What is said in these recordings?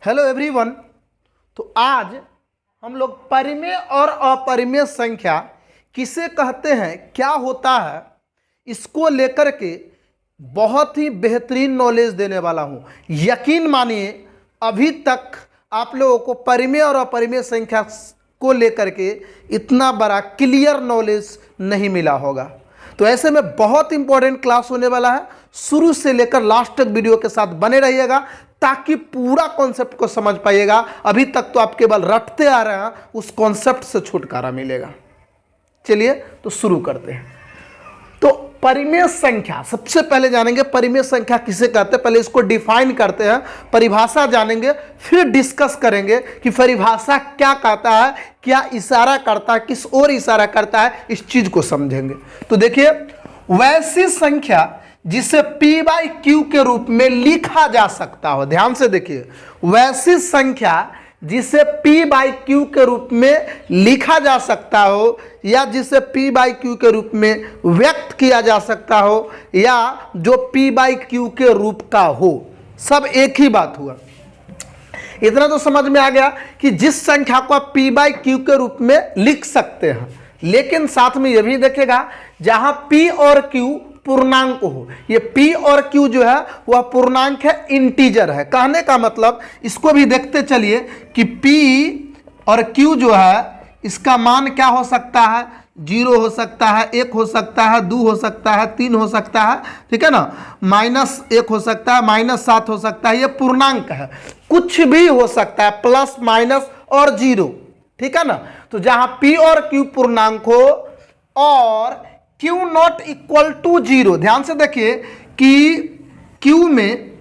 Hello everyone. तो आज हम लोग परिमेय और अपरिमेय संख्या किसे कहते हैं, क्या होता है, इसको लेकर के बहुत ही बेहतरीन नॉलेज देने वाला हूं। यकीन मानिए अभी तक आप लोगों को परिमेय और अपरिमेय संख्या को लेकर के इतना बड़ा क्लियर नॉलेज नहीं मिला होगा। तो ऐसे में बहुत इंपॉर्टेंट क्लास होने वाला है, शुरू से लेकर लास्ट तक वीडियो के साथ बने रहिएगा ताकि पूरा कॉन्सेप्ट को समझ पाइएगा। अभी तक तो आप केवल रटते आ रहे हैं, उस कॉन्सेप्ट से छुटकारा मिलेगा। चलिए तो शुरू करते हैं। तो परिमेय संख्या सबसे पहले जानेंगे, परिमेय संख्या किसे कहते हैं। पहले इसको डिफाइन करते हैं, परिभाषा जानेंगे, फिर डिस्कस करेंगे कि परिभाषा क्या कहता है, क्या इशारा करता है, किस ओर इशारा करता है, इस चीज को समझेंगे। तो देखिए, वैसी संख्या जिसे P बाई Q के रूप में लिखा जा सकता हो, ध्यान से देखिए, वैसी संख्या जिसे P बाई Q के रूप में लिखा जा सकता हो या जिसे P बाई Q के रूप में व्यक्त किया जा सकता हो या जो P बाई Q के रूप का हो, सब एक ही बात हुआ। इतना तो समझ में आ गया कि जिस संख्या को आप P बाई Q के रूप में लिख सकते हैं, लेकिन साथ में यह भी देखेगा जहां P और Q पूर्णांक हो। ये P और Q जो है वह पूर्णांक है, इंटीजर है। कहने का मतलब इसको भी देखते चलिए कि P और Q जो है इसका मान क्या हो सकता है, 0 हो सकता है, 1 हो सकता है, 2 हो सकता है, 3 हो सकता है, ठीक है ना, -1 हो सकता है, -7 हो सकता है। ये पूर्णांक है, कुछ भी हो सकता है, प्लस माइनस और 0, ठीक है ना। तो जहां P और Q पूर्णांक हो और Q नॉट इक्वल टू 0, ध्यान से देखिए कि Q में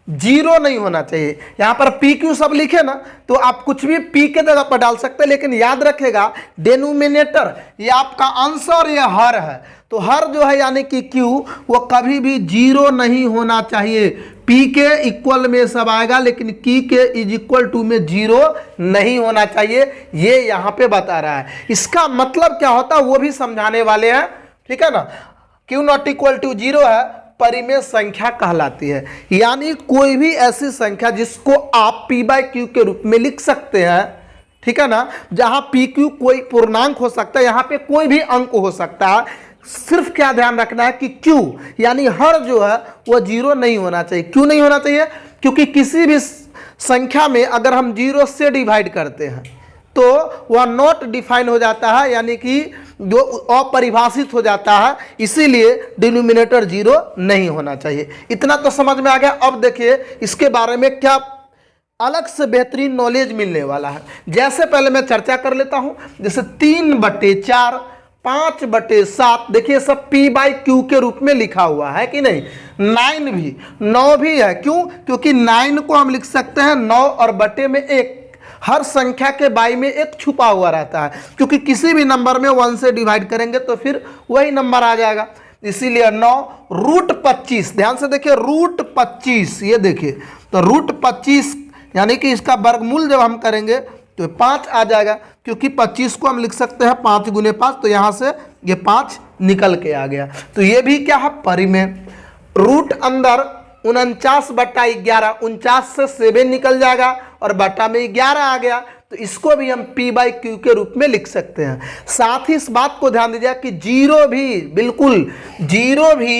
0 नहीं होना चाहिए। यहां पर P Q सब लिखे ना, तो आप कुछ भी P के जगह पर डाल सकते हैं, लेकिन याद रखेगा डेनोमिनेटर ये आपका अंश और ये हर है। तो हर जो है यानी कि Q वो कभी भी 0 नहीं होना चाहिए। P के इक्वल में सब आएगा, लेकिन Q के इज इक्वल टू में 0 नहीं होना चाहिए। ये यहां पे बता रहा है। इसका मतलब क्या होता है वो भी समझाने वाले हैं, ठीक है ना। Q नॉट इक्वल टू 0 है, परिमेय संख्या कहलाती है। यानी कोई भी ऐसी संख्या जिसको आप P बाई Q के रूप में लिख सकते हैं, ठीक है ना, जहां P Q कोई पूर्णांक हो सकता है, यहां पे कोई भी अंक हो सकता है। सिर्फ क्या ध्यान रखना है कि Q यानी हर जो है वह 0 नहीं होना चाहिए। क्यों नहीं होना चाहिए? क्योंकि किसी भी संख्या में अगर हम 0 से डिवाइड करते हैं तो वह नॉट डिफाइन हो जाता है, यानी कि जो अपरिभाषित हो जाता है। इसीलिए डिनोमिनेटर 0 नहीं होना चाहिए। इतना तो समझ में आ गया। अब देखिए इसके बारे में क्या अलग से बेहतरीन नॉलेज मिलने वाला है। जैसे पहले मैं चर्चा कर लेता हूं, जैसे 3/4, 5/7, देखिए सब P बाई Q के रूप में लिखा हुआ है कि नहीं। 9 भी है। क्यों? क्योंकि 9 को हम लिख सकते हैं 9 और बटे में 1। हर संख्या के बाई में 1 छुपा हुआ रहता है, क्योंकि किसी भी नंबर में 1 से डिवाइड करेंगे तो फिर वही नंबर आ जाएगा। इसीलिए 9 √25, ध्यान से देखिए √25, ये देखिए तो √25 यानी कि इसका वर्गमूल जब हम करेंगे तो 5 आ जाएगा, क्योंकि 25 को हम लिख सकते हैं 5 × 5, तो यहाँ से ये 5 निकल के आ गया। तो ये भी क्या है, परिमेय। रूट अंदर 49/11, 49 से 7 निकल जाएगा और बटा में 11 आ गया, तो इसको भी हम P बाई Q के रूप में लिख सकते हैं। साथ ही इस बात को ध्यान दीजिए कि 0 भी, बिल्कुल 0 भी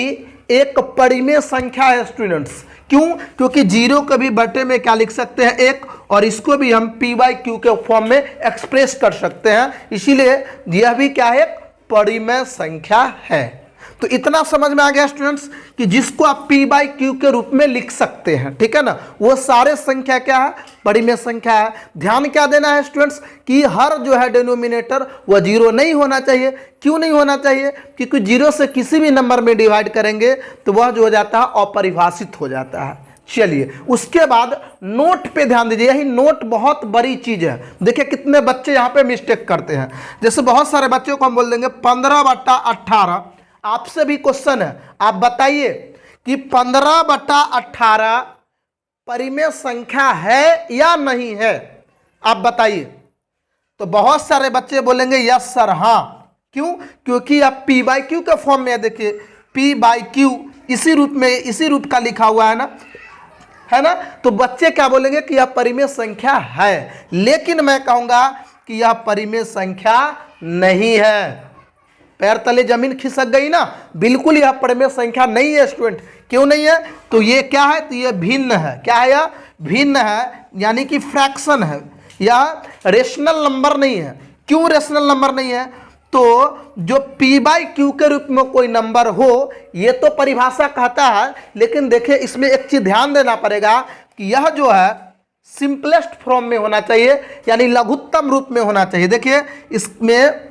एक परिमेय संख्या है स्टूडेंट्स। क्यों? क्योंकि 0 को भी बटे में क्या लिख सकते हैं, 1, और इसको भी हम P बाई Q के फॉर्म में एक्सप्रेस कर सकते हैं। इसीलिए यह भी क्या है, परिमेय संख्या है। तो इतना समझ में आ गया स्टूडेंट्स कि जिसको आप P बाई Q के रूप में लिख सकते हैं, ठीक है ना, वो सारे संख्या क्या है, परिमेय संख्या है। ध्यान क्या देना है स्टूडेंट्स कि हर जो है डिनोमिनेटर वह 0 नहीं होना चाहिए। क्यों नहीं होना चाहिए? क्योंकि 0 से किसी भी नंबर में डिवाइड करेंगे तो वह जो हो जाता है अपरिभाषित हो जाता है। चलिए उसके बाद नोट पे ध्यान दीजिए। यही नोट बहुत बड़ी चीज है। देखिए कितने बच्चे यहाँ पे मिस्टेक करते हैं। जैसे बहुत सारे बच्चों को हम बोल देंगे 15/18। आपसे भी क्वेश्चन है, आप बताइए कि 15/18 परिमेय संख्या है या नहीं है, आप बताइए। तो बहुत सारे बच्चे बोलेंगे यस सर, हाँ। क्यों? क्योंकि आप P बाई Q के फॉर्म में देखिए, P बाई Q इसी रूप में, इसी रूप का लिखा हुआ है ना। है ना। तो बच्चे क्या बोलेंगे कि यह परिमेय संख्या है, लेकिन मैं कहूंगा कि यह परिमेय संख्या नहीं है। पैर तले जमीन खिसक गई ना, बिल्कुल यह परिमेय संख्या नहीं है स्टूडेंट। क्यों नहीं है? तो ये क्या है? तो ये भिन्न है। क्या है? यह भिन्न है, यानी कि फ्रैक्शन है, यह रेशनल नंबर नहीं है। क्यों रेशनल नंबर नहीं है? तो जो p बाई क्यू के रूप में कोई नंबर हो, ये तो परिभाषा कहता है, लेकिन देखिए इसमें एक चीज ध्यान देना पड़ेगा कि यह जो है सिंपलेस्ट फॉर्म में होना चाहिए, यानी लघुत्तम रूप में होना चाहिए। देखिए इसमें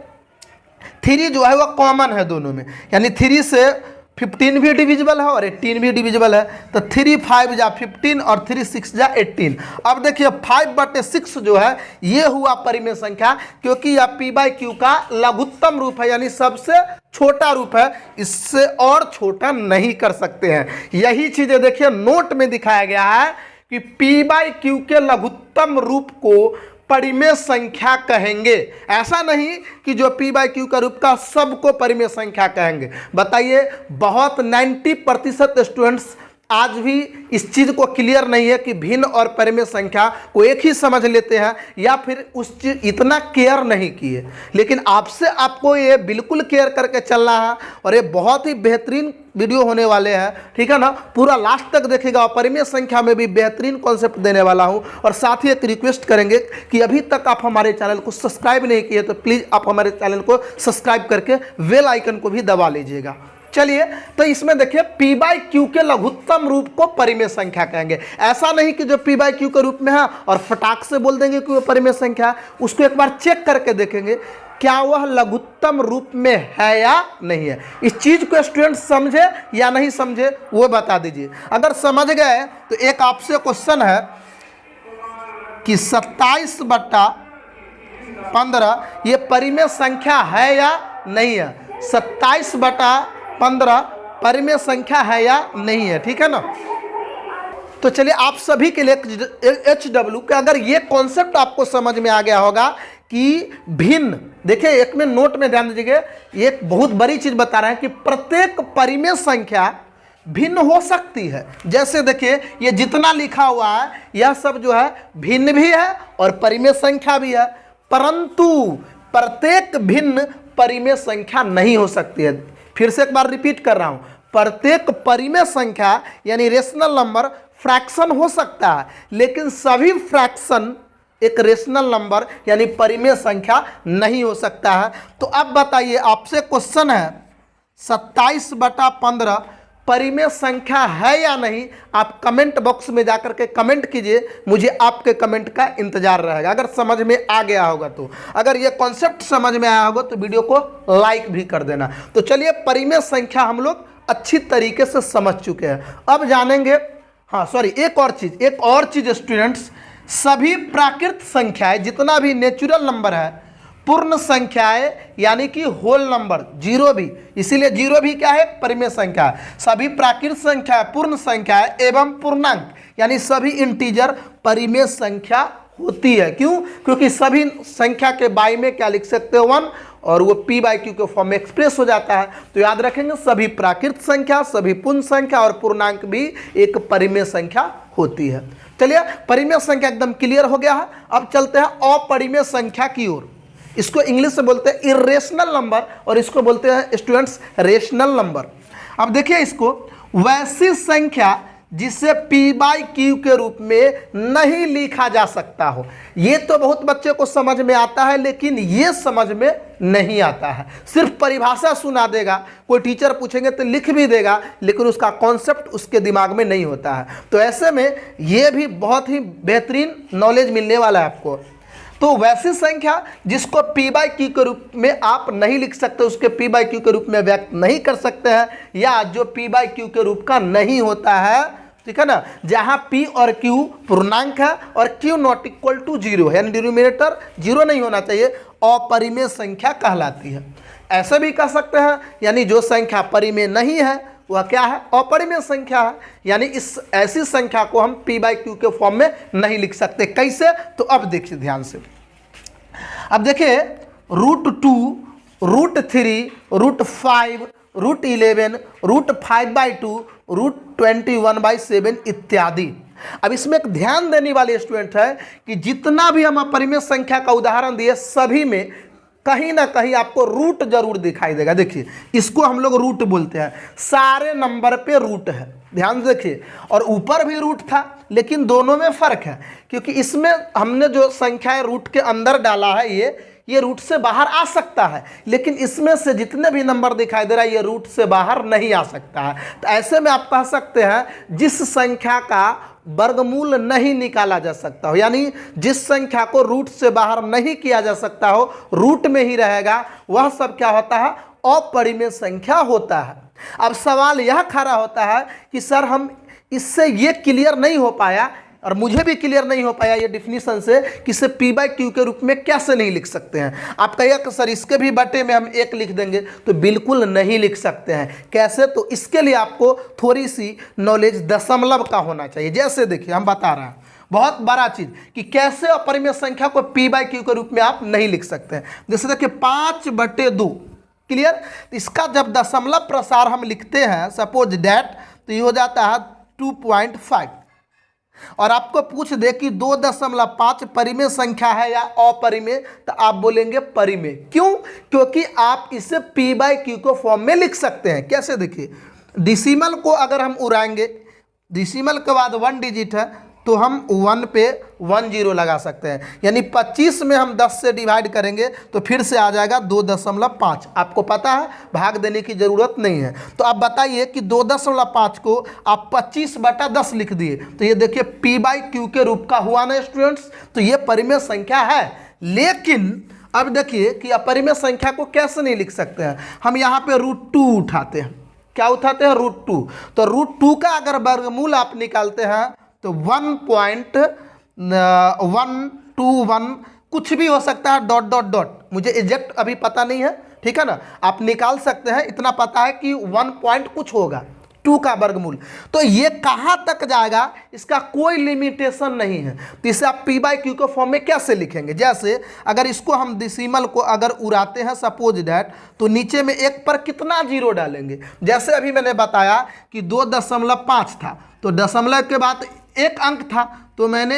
3 जो है वह कॉमन है दोनों में, यानी 3 से 15 भी डिविजिबल है और 18 भी डिविजिबल है। तो 3 5 जा 15 और 3 6 जा 18। अब देखिए 5/6 जो है ये हुआ परिमेय संख्या, क्योंकि यह p बाई क्यू का लघुत्तम रूप है, यानी सबसे छोटा रूप है, इससे और छोटा नहीं कर सकते हैं। यही चीजें देखिए नोट में दिखाया गया है कि p बाई क्यू के लघुत्तम रूप को परिमेय संख्या कहेंगे। ऐसा नहीं कि जो p बाई क्यू का रूप का सबको परिमेय संख्या कहेंगे। बताइए, बहुत 90% स्टूडेंट्स आज भी इस चीज को क्लियर नहीं है कि भिन्न और परिमेय संख्या को एक ही समझ लेते हैं, या फिर उस चीज इतना केयर नहीं किए। लेकिन आपसे आपको ये बिल्कुल केयर करके चलना है, और ये बहुत ही बेहतरीन वीडियो होने वाले हैं, ठीक है ना। पूरा लास्ट तक देखिएगा। परिमेय संख्या में भी बेहतरीन कॉन्सेप्ट देने वाला हूं, और साथ ही एक रिक्वेस्ट करेंगे कि अभी तक आप हमारे चैनल को सब्सक्राइब नहीं किए तो प्लीज़ आप हमारे चैनल को सब्सक्राइब करके बेल आइकन को भी दबा लीजिएगा। चलिए, तो इसमें देखिए p बाई क्यू के लघुत्तम रूप को परिमेय संख्या कहेंगे। ऐसा नहीं कि जो p बाई क्यू के रूप में है और फटाक से बोल देंगे कि वो परिमेय संख्या है। उसको एक बार चेक करके देखेंगे क्या वह लघुत्तम रूप में है या नहीं है। इस चीज को स्टूडेंट समझे या नहीं समझे वो बता दीजिए। अगर समझ गए तो एक आपसे क्वेश्चन है कि 27/15 ये परिमेय संख्या है या नहीं है। 27/15 परिमेय संख्या है या नहीं है, ठीक है ना। तो चलिए आप सभी के लिए HW का अगर ये कॉन्सेप्ट आपको समझ में आ गया होगा कि भिन्न, देखिए एक में नोट में ध्यान दीजिएगा, एक बहुत बड़ी चीज बता रहे हैं कि प्रत्येक परिमेय संख्या भिन्न हो सकती है। जैसे देखिए ये जितना लिखा हुआ है यह सब जो है भिन्न भी है और परिमेय संख्या भी है, परंतु प्रत्येक भिन्न परिमेय संख्या नहीं हो सकती है। फिर से एक बार रिपीट कर रहा हूं, प्रत्येक परिमेय संख्या यानी रेशनल नंबर फ्रैक्शन हो सकता है, लेकिन सभी फ्रैक्शन एक रेशनल नंबर यानी परिमेय संख्या नहीं हो सकता है। तो अब बताइए, आपसे क्वेश्चन है 27/15 परिमेय संख्या है या नहीं। आप कमेंट बॉक्स में जाकर के कमेंट कीजिए, मुझे आपके कमेंट का इंतजार रहेगा अगर समझ में आ गया होगा तो। अगर ये कॉन्सेप्ट समझ में आया होगा तो वीडियो को लाइक भी कर देना। तो चलिए, परिमेय संख्या हम लोग अच्छी तरीके से समझ चुके हैं। अब जानेंगे, हाँ सॉरी, एक और चीज स्टूडेंट्स, सभी प्राकृत संख्याएं जितना भी नेचुरल नंबर है, पूर्ण संख्याएं यानी कि होल नंबर, जीरो भी, इसीलिए जीरो भी क्या है? परिमेय संख्या है। सभी प्राकृत संख्या, पूर्ण संख्याएं एवं पूर्णांक यानी सभी इंटीजर परिमेय संख्या होती है। क्यों? क्योंकि सभी संख्या के बाई में क्या लिख सकते हो? 1, और वो p बाई क्यू के फॉर्म में एक्सप्रेस हो जाता है। तो याद रखेंगे, सभी प्राकृत संख्या, सभी पूर्ण संख्या और पूर्णांक भी एक परिमेय संख्या होती है। चलिए, परिमेय संख्या एकदम क्लियर हो गया है। अब चलते हैं अपरिमेय संख्या की ओर। इसको इंग्लिश में बोलते हैं इरेशनल नंबर और इसको बोलते हैं स्टूडेंट्स रेशनल नंबर। अब देखिए इसको, वैसी संख्या जिसे p बाई क्यू के रूप में नहीं लिखा जा सकता हो। ये तो बहुत बच्चे को समझ में आता है, लेकिन ये समझ में नहीं आता है। सिर्फ परिभाषा सुना देगा, कोई टीचर पूछेंगे तो लिख भी देगा, लेकिन उसका कॉन्सेप्ट उसके दिमाग में नहीं होता है। तो ऐसे में ये भी बहुत ही बेहतरीन नॉलेज मिलने वाला है आपको। तो वैसी संख्या जिसको p बाई क्यू के रूप में आप नहीं लिख सकते, उसके p बाई क्यू के रूप में व्यक्त नहीं कर सकते हैं, या जो p बाई क्यू के रूप का नहीं होता है, ठीक है ना, जहां p और q पूर्णांक है और q नॉट इक्वल टू 0 है, यानी डिनोमिनेटर 0 नहीं होना चाहिए, अपरिमेय संख्या कहलाती है। ऐसे भी कह सकते हैं, यानी जो संख्या परिमेय नहीं है वह क्या है? अपरिमेय संख्या है। यानी इस ऐसी संख्या को हम p बाई क्यू के फॉर्म में नहीं लिख सकते। कैसे? तो अब देखिए ध्यान से। अब देखिए, √2, √3, √5, √11, √5/2, √21/7 इत्यादि। अब इसमें एक ध्यान देने वाले स्टूडेंट है कि जितना भी हम अपरिमेय संख्या का उदाहरण दिए सभी में कहीं ना कहीं आपको रूट जरूर दिखाई देगा। देखिए इसको हम लोग रूट बोलते हैं, सारे नंबर पे रूट है, ध्यान से देखिए। और ऊपर भी रूट था, लेकिन दोनों में फर्क है, क्योंकि इसमें हमने जो संख्याएं रूट के अंदर डाला है ये रूट से बाहर आ सकता है, लेकिन इसमें से जितने भी नंबर दिखाई दे रहा है ये रूट से बाहर नहीं आ सकता है। तो ऐसे में आप कह सकते हैं जिस संख्या का वर्गमूल नहीं निकाला जा सकता हो, यानी जिस संख्या को रूट से बाहर नहीं किया जा सकता हो, रूट में ही रहेगा, वह सब क्या होता है? अपरिमेय संख्या होता है। अब सवाल यह खड़ा होता है कि सर हम इससे ये क्लियर नहीं हो पाया, और मुझे भी क्लियर नहीं हो पाया ये डिफिनीशन से कि इसे पी बाई क्यू के रूप में कैसे नहीं लिख सकते हैं। आप कहिए कि सर इसके भी बटे में हम 1 लिख देंगे, तो बिल्कुल नहीं लिख सकते हैं। कैसे? तो इसके लिए आपको थोड़ी सी नॉलेज दशमलव का होना चाहिए। जैसे देखिए हम बता रहे हैं बहुत बड़ा चीज कि कैसे अपरिमेय संख्या को पी बाई क्यू के रूप में आप नहीं लिख सकते हैं। जैसे देखिए 5/2, क्लियर? इसका जब दशमलव प्रसार हम लिखते हैं सपोज डैट, तो ये हो जाता है 2.5। और आपको पूछ दे कि 2.5 परिमेय संख्या है या अपरिमेय, तो आप बोलेंगे परिमेय। क्यों? क्योंकि आप इसे पी बाई क्यू को फॉर्म में लिख सकते हैं। कैसे? देखिए डिसिमल को अगर हम उड़ाएंगे, डिसिमल के बाद 1 डिजिट है, तो हम 1 पे 1 0 लगा सकते हैं, यानी 25 में हम 10 से डिवाइड करेंगे तो फिर से आ जाएगा 2.5। आपको पता है भाग देने की ज़रूरत नहीं है। तो आप बताइए कि 2.5 को आप 25/10 लिख दिए, तो ये देखिए पी बाई क्यू के रूप का हुआ ना स्टूडेंट्स। तो ये परिमेय संख्या है। लेकिन अब देखिए कि अपरिमेय संख्या को कैसे नहीं लिख सकते हैं। हम यहाँ पे √2 उठाते हैं। क्या उठाते हैं? √2। तो √2 का अगर वर्गमूल आप निकालते हैं तो 1.121 कुछ भी हो सकता है, डॉट डॉट डॉट, मुझे एग्जैक्ट अभी पता नहीं है, ठीक है ना। आप निकाल सकते हैं, इतना पता है कि 1 पॉइंट कुछ होगा 2 का वर्गमूल। तो ये कहाँ तक जाएगा इसका कोई लिमिटेशन नहीं है। तो इसे आप पी बाई क्यू के फॉर्म में कैसे लिखेंगे? जैसे अगर इसको हम डिसिमल को अगर उड़ाते हैं सपोज डैट, तो नीचे में 1 पर कितना 0 डालेंगे? जैसे अभी मैंने बताया कि 2.5 था, तो दशमलव के बाद 1 अंक था, तो मैंने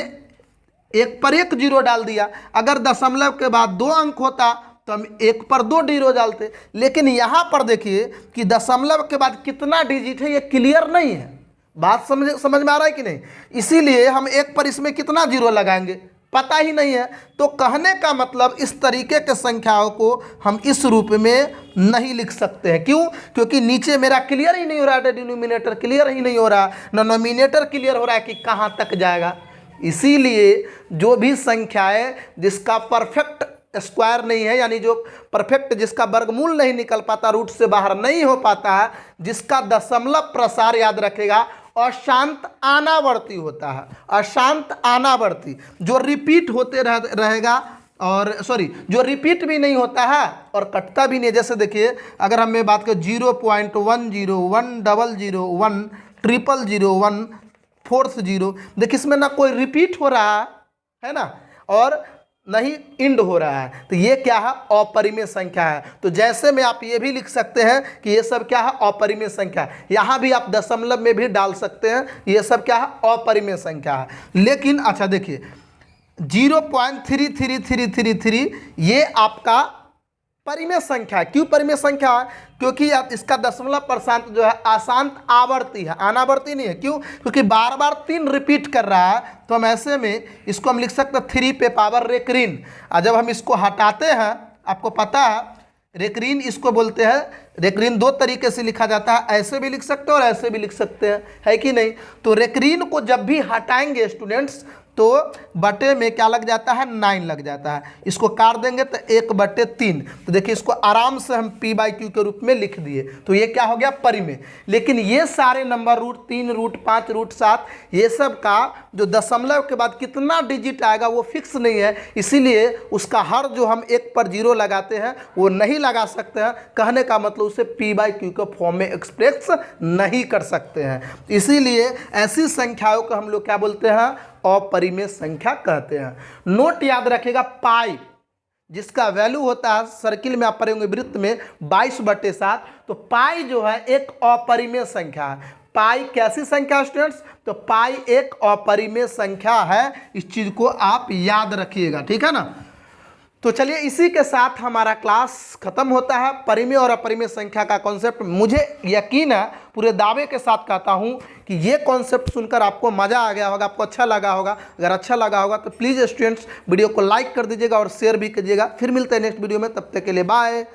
1 पर 1 0 डाल दिया। अगर दशमलव के बाद 2 अंक होता तो हम 1 पर 2 0 डालते। लेकिन यहाँ पर देखिए कि दशमलव के बाद कितना डिजिट है ये क्लियर नहीं है। बात समझ में आ रहा है कि नहीं? इसीलिए हम 1 पर इसमें कितना 0 लगाएंगे पता ही नहीं है। तो कहने का मतलब इस तरीके के संख्याओं को हम इस रूप में नहीं लिख सकते हैं। क्यों? क्योंकि नीचे मेरा क्लियर ही नहीं हो रहा है, डिनोमिनेटर क्लियर ही नहीं हो रहा, ना नोमिनेटर क्लियर हो रहा है कि कहाँ तक जाएगा। इसीलिए जो भी संख्याएं जिसका परफेक्ट स्क्वायर नहीं है, यानी जो परफेक्ट जिसका वर्गमूल नहीं निकल पाता, रूट से बाहर नहीं हो पाता है, जिसका दशमलव प्रसार याद रखेगा अशांत अनावर्ती होता है। अशांत अनावर्ती जो रिपीट होते रहेगा, और सॉरी जो रिपीट भी नहीं होता है और कटता भी नहीं। जैसे देखिए अगर हमें बात करें 0.101 001 000 4th 0, देखिए इसमें ना कोई रिपीट हो रहा है ना, और नहीं इंड हो रहा है, तो ये क्या है? अपरिमेय संख्या है। तो जैसे में आप ये भी लिख सकते हैं कि ये सब क्या है? अपरिमेय संख्या है। यहाँ भी आप दशमलव में भी डाल सकते हैं, ये सब क्या है? अपरिमेय संख्या है। लेकिन अच्छा देखिए 0.33333 ये आपका परिमेय संख्या है। क्यों परिमेय संख्या है? क्योंकि इसका दशमलव प्रशांत जो है अशांत आवर्ती है, अनावर्ती नहीं है। क्यों? क्योंकि बार बार 3 रिपीट कर रहा है। तो हम ऐसे में इसको हम लिख सकते हैं 3 पे पावर रेकरीन। और जब हम इसको हटाते हैं, आपको पता है रेकरीन इसको बोलते हैं। रेकरीन 2 तरीके से लिखा जाता है, ऐसे भी लिख सकते हैं और ऐसे भी लिख सकते हैं, है कि नहीं? तो रेकरीन को जब भी हटाएंगे स्टूडेंट्स तो बटे में क्या लग जाता है? 9 लग जाता है। इसको काट देंगे तो 1/3। तो देखिए इसको आराम से हम पी बाई क्यू के रूप में लिख दिए। तो ये क्या हो गया? परिमेय। लेकिन ये सारे नंबर √3 √5 √7 ये सब का जो दशमलव के बाद कितना डिजिट आएगा वो फिक्स नहीं है। इसीलिए उसका हर जो हम 1 पर 0 लगाते हैं वो नहीं लगा सकते हैं। कहने का मतलब उसे पी बाई क्यू के फॉर्म में एक्सप्रेस नहीं कर सकते हैं। इसीलिए ऐसी संख्याओं को हम लोग क्या बोलते हैं? अपरिमेय संख्या कहते हैं। नोट याद रखेगा पाई, जिसका वैल्यू होता है सर्किल में आप पढ़ेंगे वृत्त में 22/7। तो पाई जो है एक अपरिमेय संख्या है। पाई कैसी संख्या स्टूडेंट्स? तो पाई एक अपरिमेय संख्या है, इस चीज को आप याद रखिएगा, ठीक है ना। तो चलिए इसी के साथ हमारा क्लास खत्म होता है। परिमेय और अपरिमेय संख्या का कॉन्सेप्ट, मुझे यकीन है, पूरे दावे के साथ कहता हूं कि ये कॉन्सेप्ट सुनकर आपको मज़ा आ गया होगा, आपको अच्छा लगा होगा। अगर अच्छा लगा होगा तो प्लीज़ स्टूडेंट्स वीडियो को लाइक कर दीजिएगा और शेयर भी कीजिएगा। फिर मिलते हैं नेक्स्ट वीडियो में, तब तक के लिए बाय।